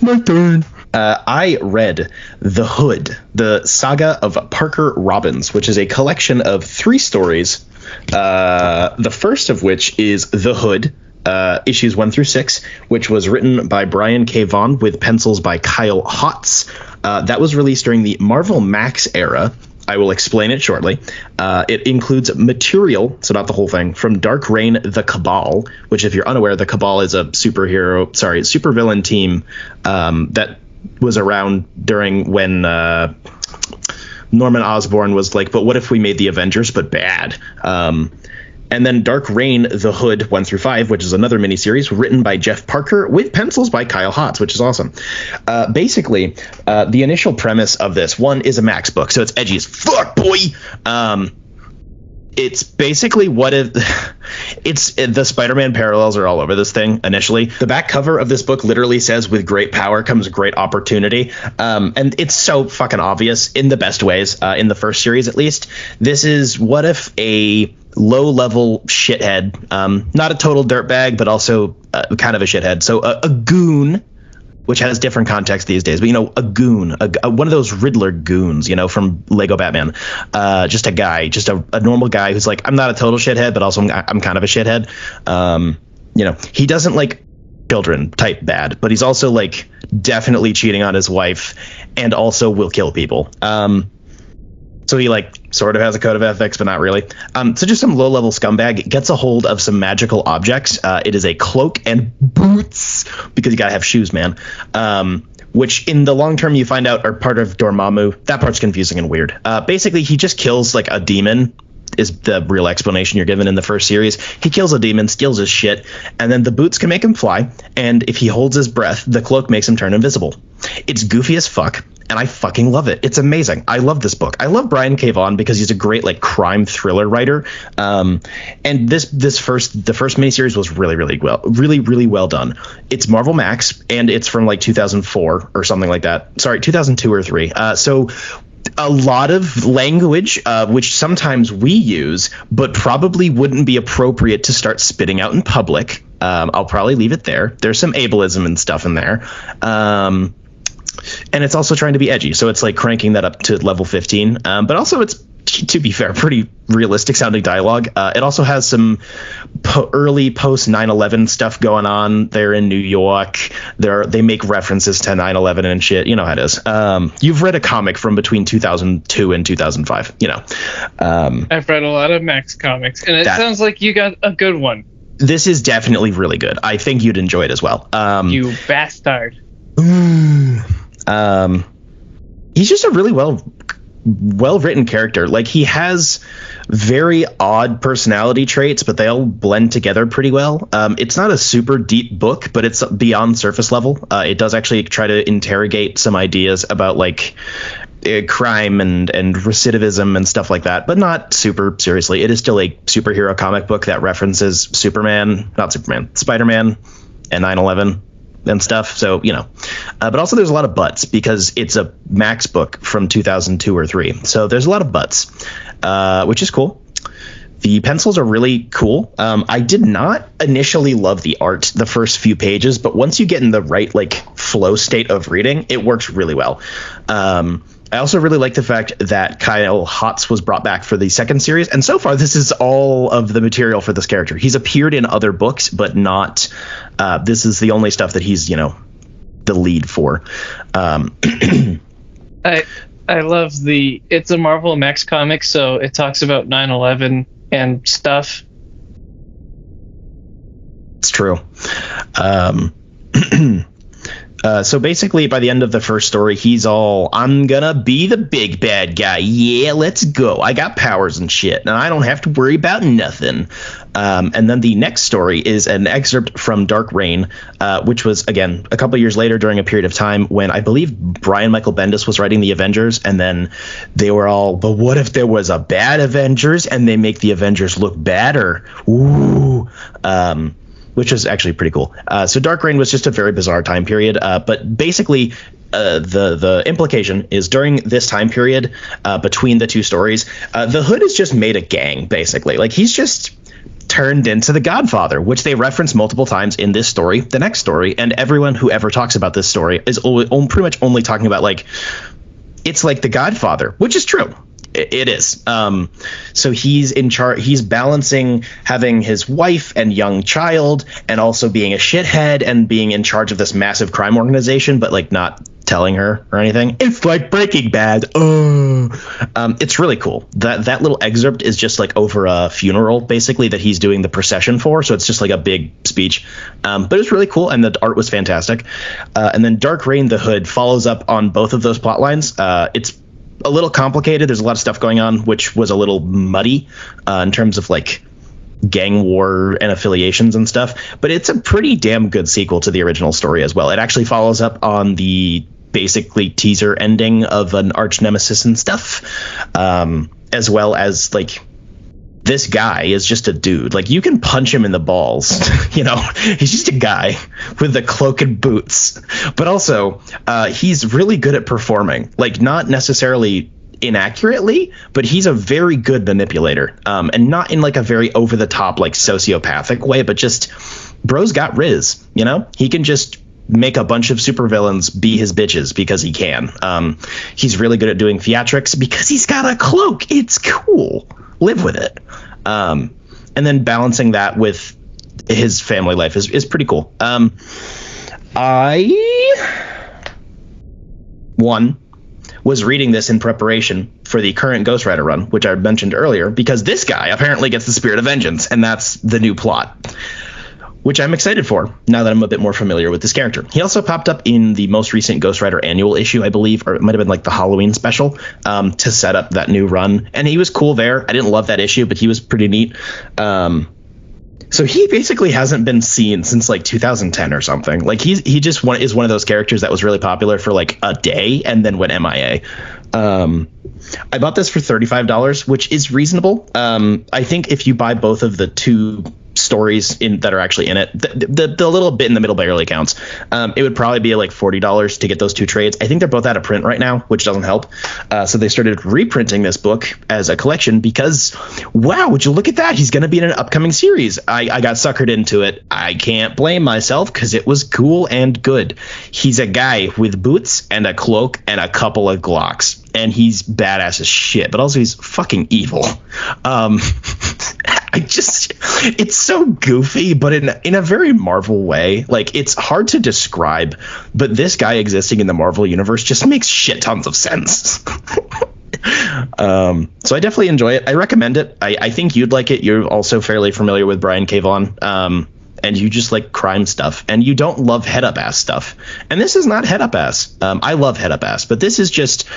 My turn. I read The Hood, the Saga of Parker Robbins, which is a collection of 3 stories. The first of which is The Hood, issues 1 through 6, which was written by Brian K. Vaughan with pencils by Kyle Hotz. That was released during the Marvel Max era. I will explain it shortly. It includes material, so not the whole thing, from Dark Reign, The Cabal, which, if you're unaware, The Cabal is a supervillain team that was around during when Norman Osborn was like, but what if we made the Avengers but bad? And then Dark Reign, The Hood 1 through 5, which is another miniseries written by Jeff Parker with pencils by Kyle Hotz, which is awesome. Basically, the initial premise of this one is a Max book, so it's edgy as fuck, boy. It's basically what if the Spider-Man parallels are all over this thing. Initially, the back cover of this book literally says, "With great power comes great opportunity," and it's so fucking obvious in the best ways. In the first series, at least, this is what if a low-level shithead, not a total dirtbag, but also kind of a shithead. So a goon, which has different context these days, but a goon, one of those Riddler goons, from Lego Batman, just a guy, just a normal guy who's like, I'm not a total shithead, but also I'm kind of a shithead. He doesn't like children type bad, but he's also like definitely cheating on his wife and also will kill people. So he sort of has a code of ethics, but not really. So just some low-level scumbag gets a hold of some magical objects. It is a cloak and boots, because you gotta have shoes, man. Which in the long term you find out are part of Dormammu. That part's confusing and weird. Basically, he just kills a demon, is the real explanation you're given in the first series. He kills a demon, steals his shit, and then the boots can make him fly. And if he holds his breath, the cloak makes him turn invisible. It's goofy as fuck, and I fucking love it. It's amazing. I love this book. I love Brian K. Vaughan because he's a great crime thriller writer. And the first miniseries was really well done. It's Marvel Max, and it's from 2004 or something like that. Sorry, 2002 or 3. So a lot of language, which sometimes we use, but probably wouldn't be appropriate to start spitting out in public. I'll probably leave it there. There's some ableism and stuff in there. And it's also trying to be edgy. So it's cranking that up to level 15. But also it's, to be fair, pretty realistic sounding dialogue. It also has some early post 9/11 stuff going on there in New York. They make references to 9/11 and shit. You know how it is. You've read a comic from between 2002 and 2005. I've read a lot of Max comics, and it sounds like you got a good one. This is definitely really good. I think you'd enjoy it as well. You bastard. He's just a really well well-written character. Like, he has very odd personality traits, but they all blend together pretty well. It's not a super deep book, but it's beyond surface level. It does actually try to interrogate some ideas about like crime and recidivism and stuff like that, but not super seriously. It is still a superhero comic book that references Spider-Man and 9/11 and stuff. So, but also there's a lot of butts because it's a Max book from 2002 or 3. So there's a lot of butts, which is cool. The pencils are really cool. I did not initially love the art the first few pages, but once you get in the right like flow state of reading, it works really well. I also really like the fact that Kyle Hotz was brought back for the second series. And so far, this is all of the material for this character. He's appeared in other books, but not this is the only stuff that he's, the lead for. I love it's a Marvel Max comic, so it talks about 9/11 and stuff. It's true. So basically, by the end of the first story, he's all, I'm gonna be the big bad guy. Yeah, let's go. I got powers and shit, and I don't have to worry about nothing. And then the next story is an excerpt from Dark Reign, which was, again, a couple years later during a period of time when I believe Brian Michael Bendis was writing the Avengers, and then they were all, but what if there was a bad Avengers and they make the Avengers look badder? Ooh. Which was actually pretty cool. So Dark Reign was just a very bizarre time period. But basically, the implication is during this time period between the two stories, the Hood has just made a gang, basically. Like, he's just turned into the Godfather, which they reference multiple times in this story, the next story, and everyone who ever talks about this story is pretty much only talking about, like, it's like the Godfather, which is true. It is. So he's in charge. He's balancing having his wife and young child and also being a shithead and being in charge of this massive crime organization, but like not telling her or anything. It's like Breaking Bad. It's really cool. That little excerpt is just like over a funeral, basically, that he's doing the procession for. So it's just like a big speech. But it's really cool. And the art was fantastic. And then Dark Reign, the Hood, follows up on both of those plot lines. It's a little complicated. There's a lot of stuff going on, which was a little muddy in terms of like gang war and affiliations and stuff. But it's a pretty damn good sequel to the original story as well. It actually follows up on the basically teaser ending of an arch nemesis and stuff, as well as like this guy is just a dude. Like, you can punch him in the balls. He's just a guy with a cloak and boots. But also, he's really good at performing. Like, not necessarily inaccurately, but he's a very good manipulator. And not in like a very over the top, like sociopathic way, but just bro's got riz. He can just make a bunch of supervillains be his bitches because he can. He's really good at doing theatrics because he's got a cloak. It's cool. Live with it. And then balancing that with his family life is pretty cool. I was reading this in preparation for the current Ghost Rider run, which I mentioned earlier, because this guy apparently gets the Spirit of Vengeance, and that's the new plot, which I'm excited for now that I'm a bit more familiar with this character. He also popped up in the most recent Ghost Rider annual issue, I believe, or it might have been like the Halloween special, to set up that new run. And he was cool there. I didn't love that issue, but he was pretty neat. So he basically hasn't been seen since like 2010 or something. Like, he just is one of those characters that was really popular for like a day and then went MIA. I bought this for $35, which is reasonable. I think if you buy both of the two stories that are actually in it, the little bit in the middle barely counts. It would probably be like $40 to get those two trades. I think they're both out of print right now, which doesn't help. So they started reprinting this book as a collection because, wow, would you look at that? He's going to be in an upcoming series. I got suckered into it. I can't blame myself because it was cool and good. He's a guy with boots and a cloak and a couple of Glocks, and he's badass as shit, but also he's fucking evil. It's so goofy, but in a very Marvel way. Like, it's hard to describe, but this guy existing in the Marvel universe just makes shit tons of sense. So I definitely enjoy it. I recommend it. I think you'd like it. You're also fairly familiar with Brian K. Vaughan, and you just like crime stuff, and you don't love head up ass stuff. And this is not head up ass. I love head up ass, but this is just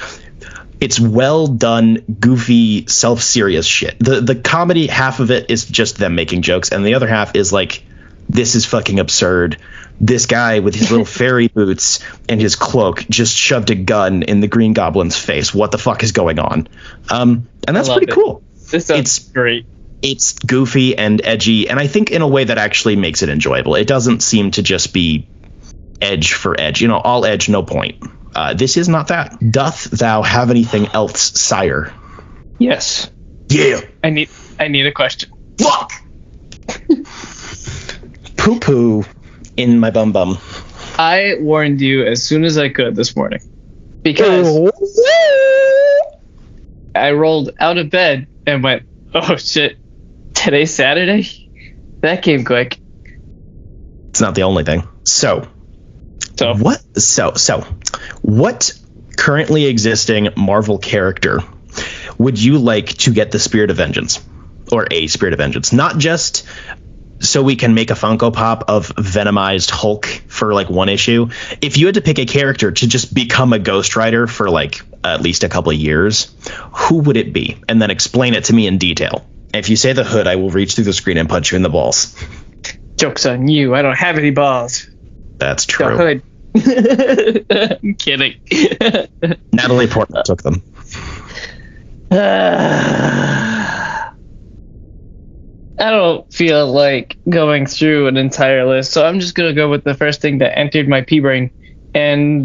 it's well done, goofy, self-serious shit. The comedy half of it is just them making jokes, and the other half is like, this is fucking absurd. This guy with his little fairy boots and his cloak just shoved a gun in the Green Goblin's face. What the fuck is going on? And that's pretty cool. This sounds great. It's goofy and edgy, and I think in a way that actually makes it enjoyable. It doesn't seem to just be edge for edge. All edge, no point. This is not that. Doth thou have anything else, sire? Yes. Yeah. I need a question. Fuck. Poo poo in my bum bum. I warned you as soon as I could this morning because I rolled out of bed and went, oh shit, today's Saturday? That came quick. It's not the only thing. So what currently existing Marvel character would you like to get the Spirit of Vengeance, or a Spirit of Vengeance? Not just so we can make a Funko Pop of Venomized Hulk for like one issue. If you had to pick a character to just become a Ghost Rider for like at least a couple of years, who would it be? And then explain it to me in detail. If you say the Hood, I will reach through the screen and punch you in the balls. Joke's on you. I don't have any balls. That's true. The Hood. I'm kidding. Natalie Portman took them. I don't feel like going through an entire list, so I'm just going to go with the first thing that entered my pea-brain. And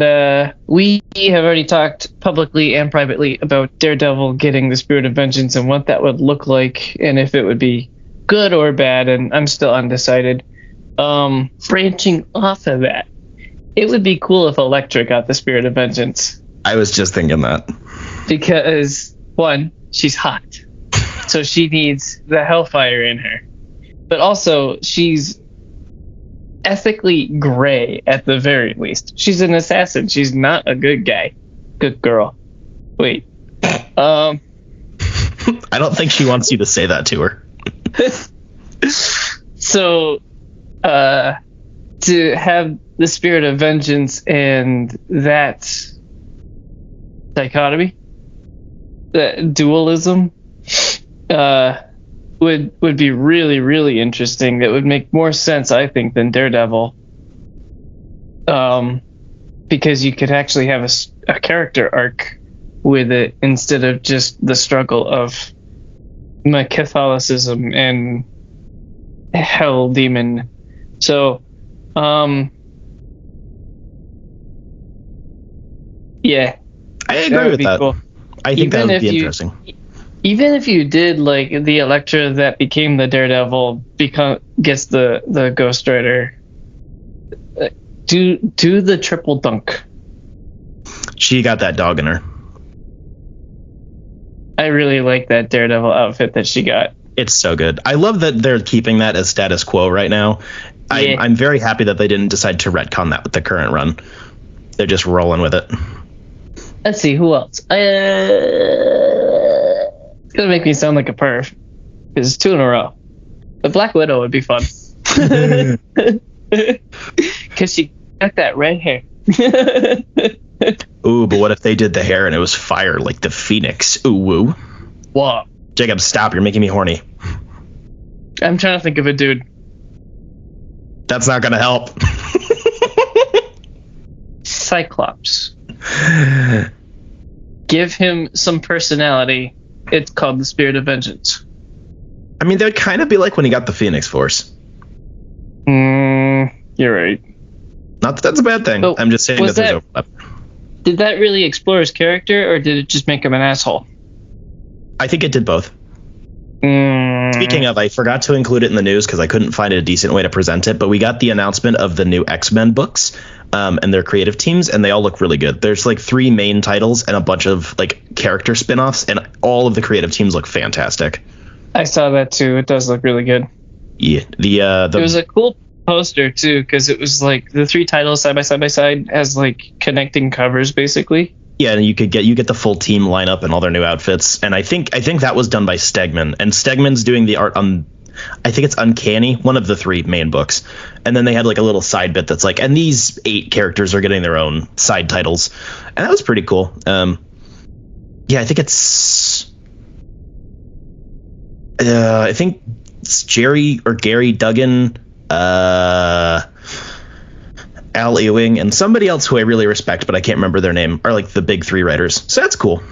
we have already talked publicly and privately about Daredevil getting the Spirit of Vengeance and what that would look like and if it would be good or bad, and I'm still undecided. Branching off of that, it would be cool if Elektra got the Spirit of Vengeance. I was just thinking that. Because, one, she's hot. So she needs the hellfire in her. But also, she's ethically gray at the very least. She's an assassin. She's not a good guy. Good girl. Wait. I don't think she wants you to say that to her. So, to have the Spirit of Vengeance and that dichotomy, that dualism, would be really, really interesting. That would make more sense, I think, than Daredevil. Because you could actually have a character arc with it instead of just the struggle of my Catholicism and hell demon. So, yeah, I agree with that. Cool. I think that would be interesting. Even if you did like the Elektra that became the Daredevil gets the Ghost Rider, do the triple dunk. She got that dog in her. I really like that Daredevil outfit that she got. It's so good. I love that they're keeping that as status quo right now. Yeah. I'm very happy that they didn't decide to retcon that with the current run. They're just rolling with it. Let's see, who else? It's gonna make me sound like a perv because it's 2 in a row. But Black Widow would be fun because she got that red hair. Ooh, but what if they did the hair and it was fire like the Phoenix? Ooh, woo. Whoa. Jacob, stop! You're making me horny. I'm trying to think of a dude. That's not gonna help. Cyclops. Give him some personality. It's called the Spirit of Vengeance. I mean, that would kind of be like when he got the Phoenix Force. You're right. Not that that's a bad thing. So I'm just saying that there's overlap. Did that really explore his character, or did it just make him an asshole? I think it did both. Speaking of, I forgot to include it in the news because I couldn't find a decent way to present it, but we got the announcement of the new X-Men books and their creative teams, and they all look really good. There's like 3 main titles and a bunch of like character spin-offs, and all of the creative teams look fantastic. I saw that too. It does look really good. Yeah. It was a cool poster too, because it was like the 3 titles side by side as like connecting covers basically. Yeah, and you get the full team lineup and all their new outfits, and I think that was done by Stegman, and Stegman's doing the art on, I think it's Uncanny, one of the 3 main books, and then they had like a little side bit that's like, and these 8 characters are getting their own side titles, and that was pretty cool. Yeah, I think it's Jerry or Gary Duggan, Al Ewing, and somebody else who I really respect, but I can't remember their name, are like the big three writers. So that's cool.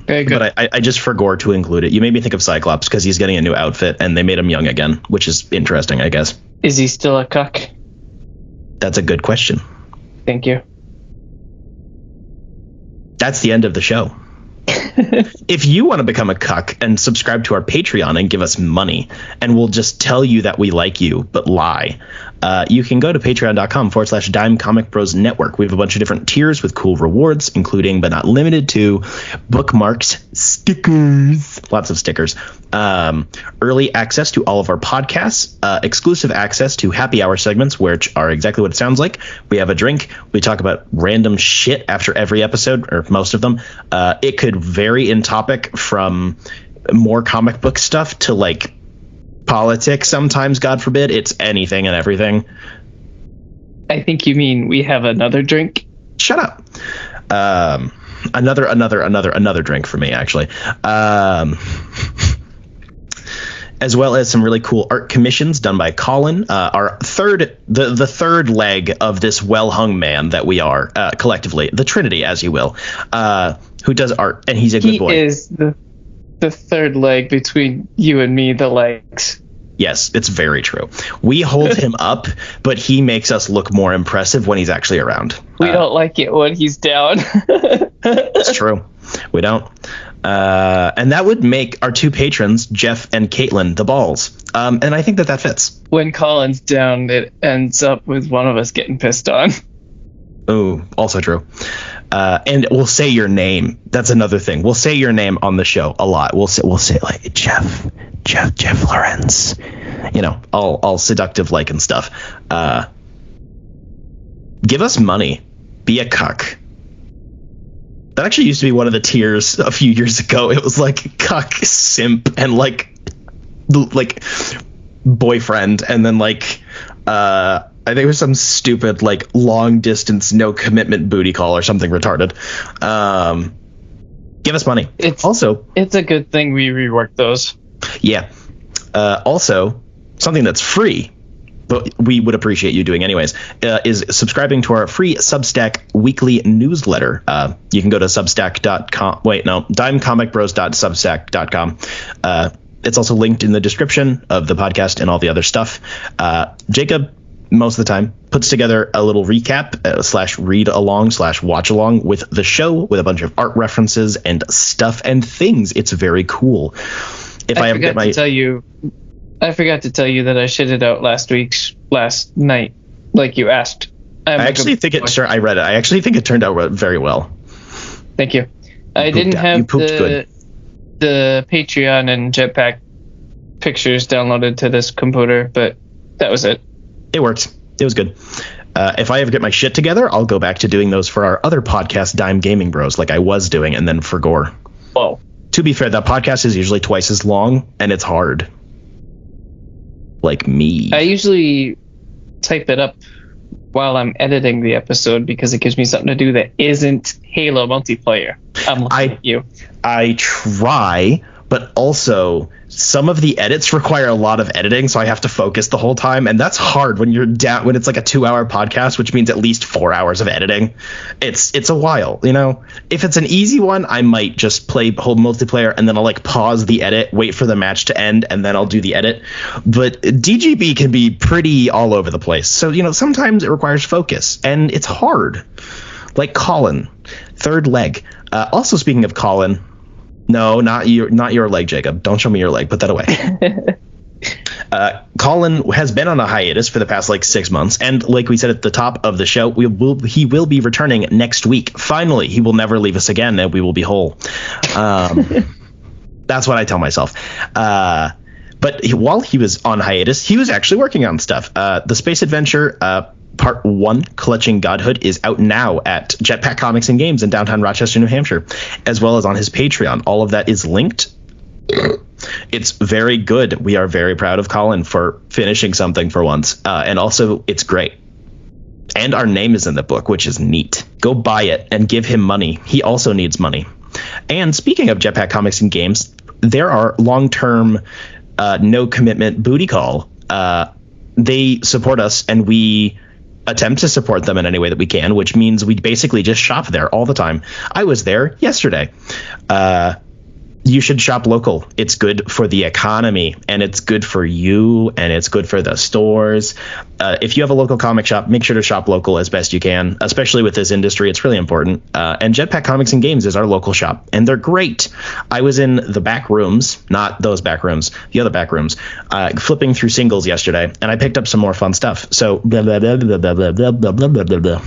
Very good. But I just forgot to include it. You made me think of Cyclops because he's getting a new outfit and they made him young again, which is interesting, I guess. Is he still a cuck? That's a good question. Thank you. That's the end of the show. If you want to become a cuck and subscribe to our Patreon and give us money, and we'll just tell you that we like you, but lie, you can go to patreon.com/dimecomicbros network. We have a bunch of different tiers with cool rewards, including but not limited to bookmarks, stickers, lots of stickers, early access to all of our podcasts, exclusive access to happy hour segments, which are exactly what it sounds like. We have a drink. We talk about random shit after every episode, or most of them. It could vary in topic from more comic book stuff to like politics sometimes, God forbid. It's anything and everything. I think you mean we have another drink. Shut up. Another drink for me, actually. As well as some really cool art commissions done by Collin, our the third leg of this well-hung man that we are, collectively, the Trinity, as you will, who does art, and he's a good boy. He is the third leg between you and me, the legs. Yes, it's very true. We hold him up, but he makes us look more impressive when he's actually around. We don't like it when he's down. It's true. We don't. And that would make our two patrons, Jeff and Caitlin, the balls. And I think that fits. When Colin's down, it ends up with one of us getting pissed on. Oh, also true. And we'll say your name. That's another thing. We'll say your name on the show a lot. We'll say like Jeff Lawrence. You know, all seductive like and stuff. Give us money. Be a cuck. That actually used to be one of the tiers a few years ago. It was like cuck, simp, and like boyfriend, and then like I think it was some stupid like long distance no commitment booty call or something retarded. Give us money. It's a good thing we reworked those. Yeah. Also, something that's free, but we would appreciate you doing anyways, is subscribing to our free Substack weekly newsletter. You can go to dimecomicbros.substack.com. It's also linked in the description of the podcast and all the other stuff. Jacob, most of the time, puts together a little recap / read along / watch along with the show with a bunch of art references and stuff and things. It's very cool. I forgot to tell you that I shitted out last night, like you asked. I actually think it. Sure, I read it. I actually think it turned out very well. Thank you. I didn't have the Patreon and Jetpack pictures downloaded to this computer, but that was it. It worked. It was good. If I ever get my shit together, I'll go back to doing those for our other podcast, Dime Gaming Bros, like I was doing, and then for Gore. Whoa. To be fair, that podcast is usually twice as long, and it's hard. Like me. I usually type it up while I'm editing the episode because it gives me something to do that isn't Halo multiplayer. I'm looking at you. I try, but also some of the edits require a lot of editing, so I have to focus the whole time, and that's hard when you're down when it's like a 2-hour podcast, which means at least 4 hours of editing. It's a while, you know. If it's an easy one, I might just play whole multiplayer and then I'll like pause the edit, wait for the match to end, and then I'll do the edit. But DGB can be pretty all over the place, so you know sometimes it requires focus, and it's hard. Like Collin, third leg. Also, speaking of Collin. No, not your leg, Jacob. Don't show me your leg. Put that away. Collin has been on a hiatus for the past like 6 months, and like we said at the top of the show, he will be returning next week. Finally, he will never leave us again, and we will be whole. That's what I tell myself. But while he was on hiatus, he was actually working on stuff. The space adventure Part 1, Clutching Godhood, is out now at Jetpack Comics and Games in downtown Rochester, New Hampshire, as well as on his Patreon. All of that is linked. It's very good. We are very proud of Collin for finishing something for once. And also, it's great. And our name is in the book, which is neat. Go buy it and give him money. He also needs money. And speaking of Jetpack Comics and Games, there are long-term, no commitment booty call. They support us, and we attempt to support them in any way that we can, which means we basically just shop there all the time. I was there yesterday. You should shop local. It's good for the economy, and it's good for you, and it's good for the stores. If you have a local comic shop, make sure to shop local as best you can, especially with this industry. It's really important. And Jetpack Comics and Games is our local shop, and they're great. I was in the back rooms, not those back rooms, the other back rooms, flipping through singles yesterday, and I picked up some more fun stuff. So blah, blah, blah, blah, blah, blah, blah, blah, blah, blah.